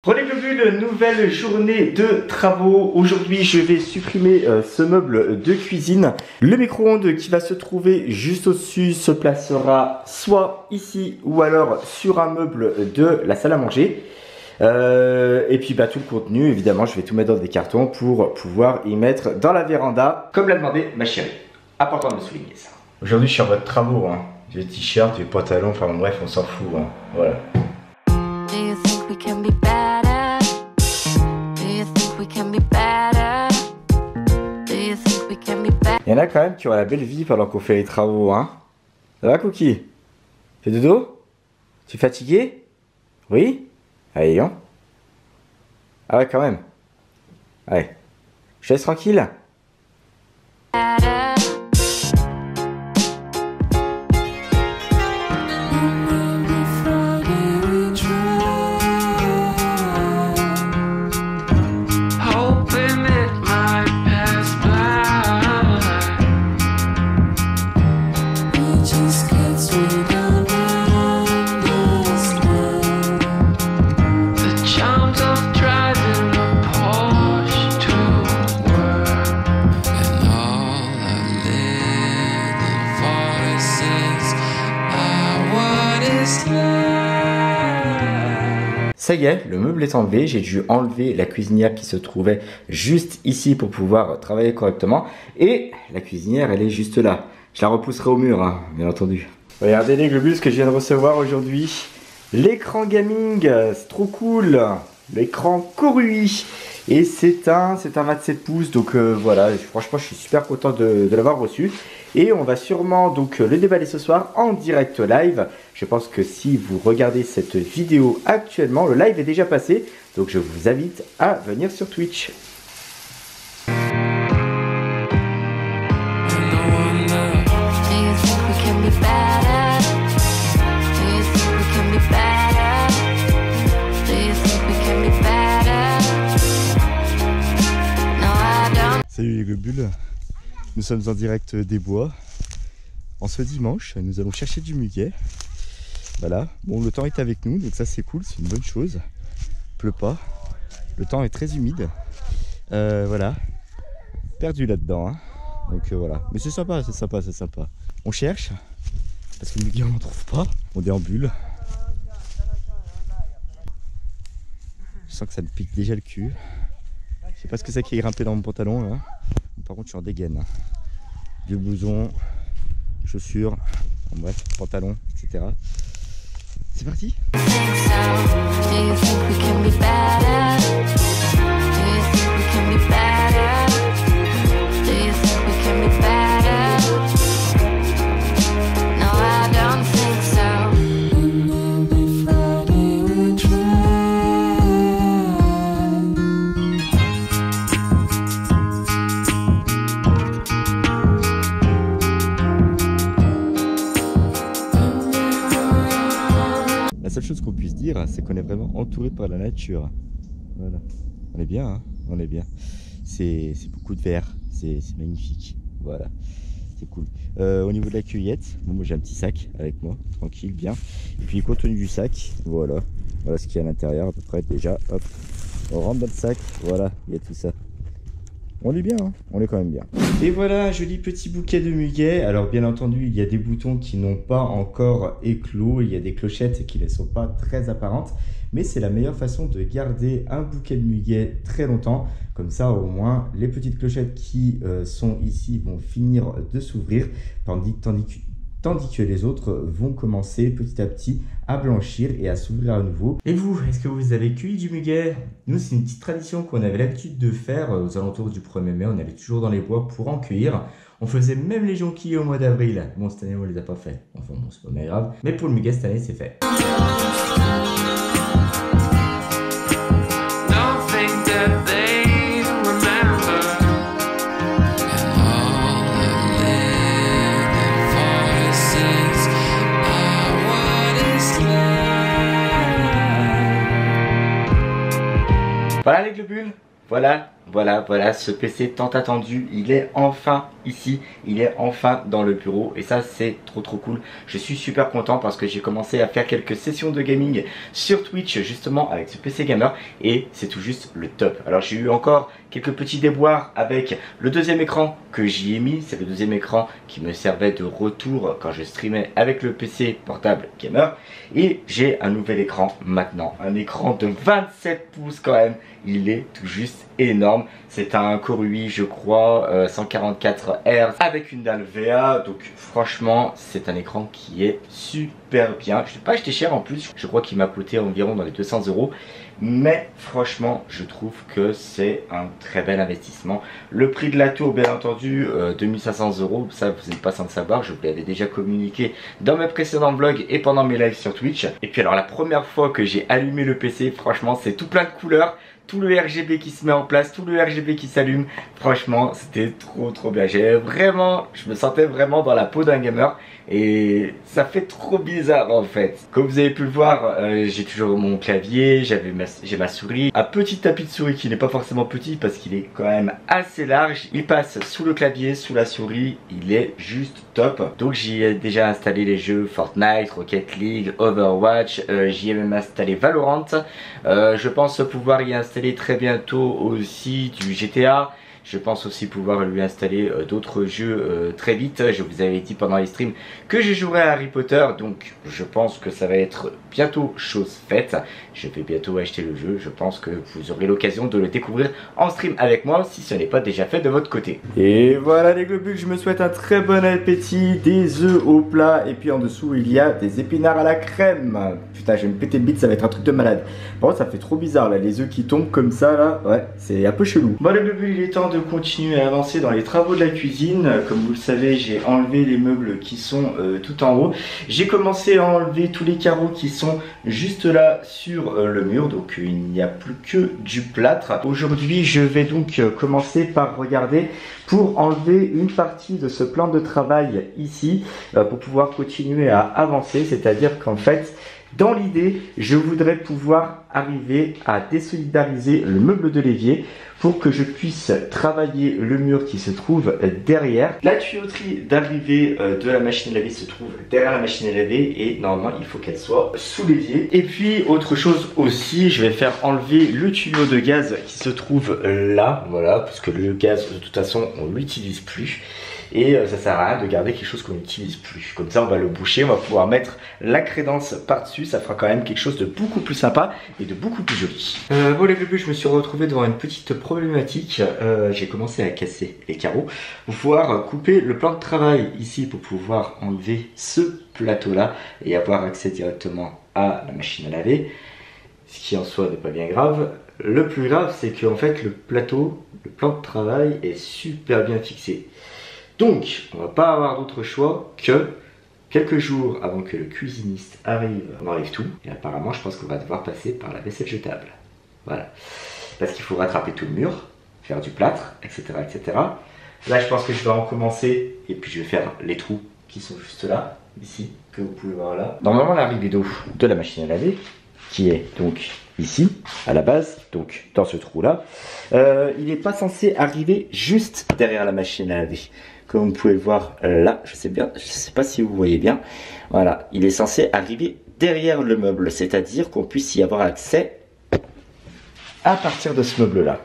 Prenez le but, nouvelle journée de travaux. Aujourd'hui, je vais supprimer ce meuble de cuisine. Le micro-ondes qui va se trouver juste au-dessus se placera soit ici ou alors sur un meuble de la salle à manger. Et puis tout le contenu, évidemment, je vais tout mettre dans des cartons pour pouvoir y mettre dans la véranda, comme l'a demandé ma chérie. Important de me souligner ça. Aujourd'hui, je suis en mode travaux. J'ai le t-shirt, j'ai le pantalon, enfin bref, on s'en fout. Voilà. Il y en a quand même qui ont la belle vie pendant qu'on fait les travaux, Ça va, Cookie? Fais dodo? Tu es fatigué? Oui? Allez, hein? Ah ouais, quand même. Allez. Je te laisse tranquille. Ça y est, le meuble est enlevé. J'ai dû enlever la cuisinière qui se trouvait juste ici pour pouvoir travailler correctement. Et la cuisinière, elle est juste là. Je la repousserai au mur, bien entendu. Regardez les globules que je viens de recevoir aujourd'hui. L'écran gaming, c'est trop cool. L'écran Corui. Et c'est un 27 pouces. Donc voilà, franchement, je suis super content de l'avoir reçu. Et on va sûrement donc le déballer ce soir en direct live. Je pense que si vous regardez cette vidéo actuellement, le live est déjà passé. Donc je vous invite à venir sur Twitch. Salut les globules. Nous sommes en direct des bois. En ce dimanche, nous allons chercher du muguet. Voilà. Bon, le temps est avec nous, donc ça c'est cool, c'est une bonne chose. Il pleut pas. Le temps est très humide. Voilà. Perdu là-dedans. Donc voilà. Mais c'est sympa, c'est sympa, c'est sympa. On cherche. Parce que le muguet on n'en trouve pas. On déambule. Je sens que ça me pique déjà le cul. Je sais pas ce que c'est qui est grimpé dans mon pantalon là. Par contre je suis en dégaine. Vieux blouson, chaussures, bref, pantalon, etc. C'est parti. La seule chose qu'on puisse dire, c'est qu'on est vraiment entouré par la nature. Voilà. On est bien, on est bien. C'est beaucoup de verre, c'est magnifique. Voilà, c'est cool. Au niveau de la cueillette, moi j'ai un petit sac avec moi, tranquille, bien. Et puis le contenu du sac, voilà ce qu'il y a à l'intérieur à peu près déjà. Hop, on rentre dans le sac, voilà, il y a tout ça. On est bien, on est quand même bien. Et voilà, un joli petit bouquet de muguet. Alors bien entendu, il y a des boutons qui n'ont pas encore éclos. Il y a des clochettes qui ne sont pas très apparentes. Mais c'est la meilleure façon de garder un bouquet de muguet très longtemps. Comme ça, au moins, les petites clochettes qui sont ici vont finir de s'ouvrir. Tandis que les autres vont commencer petit à petit à blanchir et à s'ouvrir à nouveau. Et vous, est-ce que vous avez cueilli du muguet? Nous, c'est une petite tradition qu'on avait l'habitude de faire aux alentours du 1er mai. On allait toujours dans les bois pour en cueillir. On faisait même les jonquilles au mois d'avril. Bon, cette année, on les a pas fait. Enfin bon, c'est pas bien grave. Mais pour le muguet, cette année, c'est fait. Voilà les globules, voilà, voilà, ce PC tant attendu, il est enfin ici, il est enfin dans le bureau et ça c'est trop cool. Je suis super content parce que j'ai commencé à faire quelques sessions de gaming sur Twitch justement avec ce PC gamer et c'est tout juste le top. Alors j'ai eu encore quelques petits déboires avec le deuxième écran que j'y ai mis, c'est le deuxième écran qui me servait de retour quand je streamais avec le PC portable gamer et j'ai un nouvel écran maintenant, un écran de 27 pouces quand même, il est tout juste énorme. C'est un Core i je crois 144 Hz avec une dalle VA, donc franchement c'est un écran qui est super bien. Je ne l'ai pas acheté cher en plus, je crois qu'il m'a coûté environ dans les 200 €. Mais franchement je trouve que c'est un très bel investissement. Le prix de la tour bien entendu 2500 €, ça vous n'êtes pas sans le savoir, je vous l'avais déjà communiqué dans mes précédents vlogs et pendant mes lives sur Twitch. Et puis alors la première fois que j'ai allumé le PC, franchement c'est tout plein de couleurs, tout le RGB qui se met en place, tout le RGB qui s'allume. Franchement c'était trop bien, je me sentais vraiment dans la peau d'un gamer et ça fait trop bizarre en fait. Comme vous avez pu le voir, j'ai toujours mon clavier, j'ai ma souris, un petit tapis de souris qui n'est pas forcément petit parce qu'il est quand même assez large. Il passe sous le clavier, sous la souris, il est juste top. Donc j'y ai déjà installé les jeux Fortnite, Rocket League, Overwatch, j'y ai même installé Valorant. Je pense pouvoir y installer très bientôt aussi du GTA. Je pense aussi pouvoir lui installer d'autres jeux très vite. Je vous avais dit pendant les streams que je jouerai à Harry Potter, donc je pense que ça va être bientôt chose faite. Je vais bientôt acheter le jeu, je pense que vous aurez l'occasion de le découvrir en stream avec moi si ce n'est pas déjà fait de votre côté. Et voilà les globules, je me souhaite un très bon appétit, des œufs au plat et puis en dessous il y a des épinards à la crème. Putain, je vais me péter le bide, ça va être un truc de malade. Bon, ça fait trop bizarre là, les œufs qui tombent comme ça là, ouais, c'est un peu chelou. Bon les globules, il est temps de continuer à avancer dans les travaux de la cuisine. Comme vous le savez, j'ai enlevé les meubles qui sont tout en haut. J'ai commencé à enlever tous les carreaux qui sont juste là sur le mur, donc il n'y a plus que du plâtre. Aujourd'hui je vais donc commencer par regarder pour enlever une partie de ce plan de travail ici pour pouvoir continuer à avancer, c'est-à-dire qu'en fait dans l'idée, je voudrais pouvoir arriver à désolidariser le meuble de l'évier pour que je puisse travailler le mur qui se trouve derrière. La tuyauterie d'arrivée de la machine à laver se trouve derrière la machine à laver et normalement il faut qu'elle soit sous l'évier. Et puis autre chose aussi, je vais faire enlever le tuyau de gaz qui se trouve là, voilà, parce que le gaz de toute façon on l'utilise plus. Et ça sert à rien de garder quelque chose qu'on n'utilise plus. Comme ça on va le boucher, on va pouvoir mettre la crédence par dessus, ça fera quand même quelque chose de beaucoup plus sympa et de beaucoup plus joli. Bon les bébés, je me suis retrouvé devant une petite problématique. J'ai commencé à casser les carreaux pour pouvoir couper le plan de travail ici pour pouvoir enlever ce plateau là et avoir accès directement à la machine à laver. Ce qui en soi n'est pas bien grave. Le plus grave c'est qu'en fait le plateau, le plan de travail est super bien fixé. Donc, on va pas avoir d'autre choix que quelques jours avant que le cuisiniste arrive, on enlève tout. Et apparemment, je pense qu'on va devoir passer par la vaisselle jetable. Voilà. Parce qu'il faut rattraper tout le mur, faire du plâtre, etc., etc. Là, je pense que je vais en commencer et puis je vais faire les trous qui sont juste là, ici, que vous pouvez voir là. Normalement, l'arrivée d'eau de la machine à laver, qui est donc ici, à la base, donc dans ce trou-là, il n'est pas censé arriver juste derrière la machine à laver. Comme vous pouvez le voir là, je sais pas si vous voyez bien. Voilà, il est censé arriver derrière le meuble, c'est-à-dire qu'on puisse y avoir accès à partir de ce meuble-là.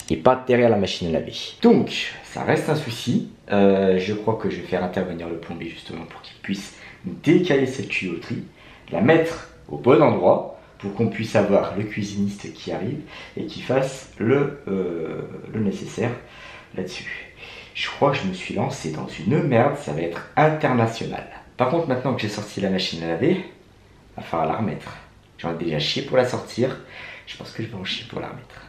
Et pas derrière la machine à laver. Donc, ça reste un souci. Je crois que je vais faire intervenir le plombier justement pour qu'il puisse décaler cette tuyauterie, la mettre au bon endroit pour qu'on puisse avoir le cuisiniste qui arrive et qui fasse le nécessaire là-dessus. Je crois que je me suis lancé dans une merde, ça va être international. Par contre, maintenant que j'ai sorti la machine à laver, il va falloir la remettre. J'en ai déjà chié pour la sortir, je pense que je vais en chier pour la remettre.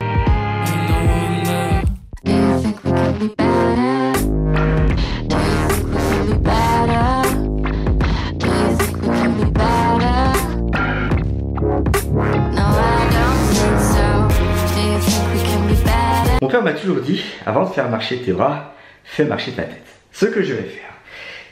Mon père m'a toujours dit, avant de faire marcher tes bras, fais marcher ta tête. Ce que je vais faire,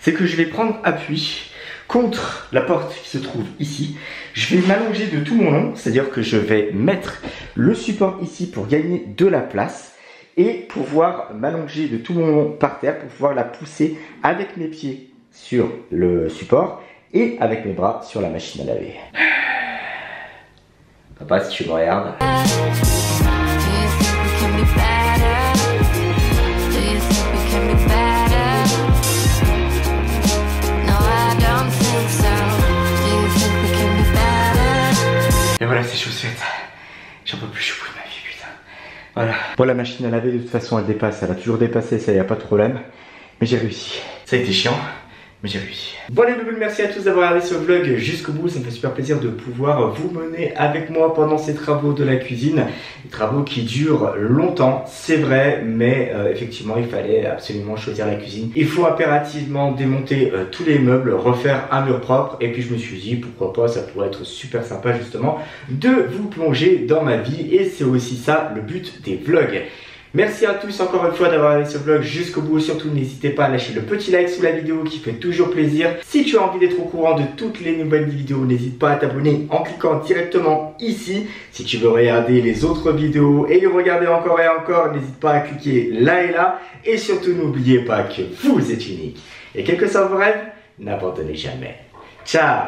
c'est que je vais prendre appui contre la porte qui se trouve ici. Je vais m'allonger de tout mon long, c'est-à-dire que je vais mettre le support ici pour gagner de la place. et pouvoir m'allonger de tout mon long par terre pour pouvoir la pousser avec mes pieds sur le support et avec mes bras sur la machine à laver. Papa, si tu me regardes. Et voilà, ces chaussettes. J'en peux plus, je suis plus de ma vie, putain. Voilà. Bon, la machine à laver, de toute façon, elle dépasse. Elle a toujours dépassé, ça, y a pas de problème. Mais j'ai réussi. Ça a été chiant, mais j'ai réussi. Bon les loulous, merci à tous d'avoir regardé ce vlog jusqu'au bout. Ça me fait super plaisir de pouvoir vous mener avec moi pendant ces travaux de la cuisine. Des travaux qui durent longtemps, c'est vrai, mais effectivement il fallait absolument choisir la cuisine. Il faut impérativement démonter tous les meubles, refaire un mur propre. Et puis je me suis dit pourquoi pas, ça pourrait être super sympa justement de vous plonger dans ma vie. Et c'est aussi ça le but des vlogs. Merci à tous encore une fois d'avoir regardé ce vlog jusqu'au bout. Surtout n'hésitez pas à lâcher le petit like sous la vidéo qui fait toujours plaisir. Si tu as envie d'être au courant de toutes les nouvelles vidéos, n'hésite pas à t'abonner en cliquant directement ici. Si tu veux regarder les autres vidéos et regarder encore et encore, n'hésite pas à cliquer là et là. Et surtout n'oubliez pas que vous êtes unique. Et quel que soit vos rêves, n'abandonnez jamais. Ciao!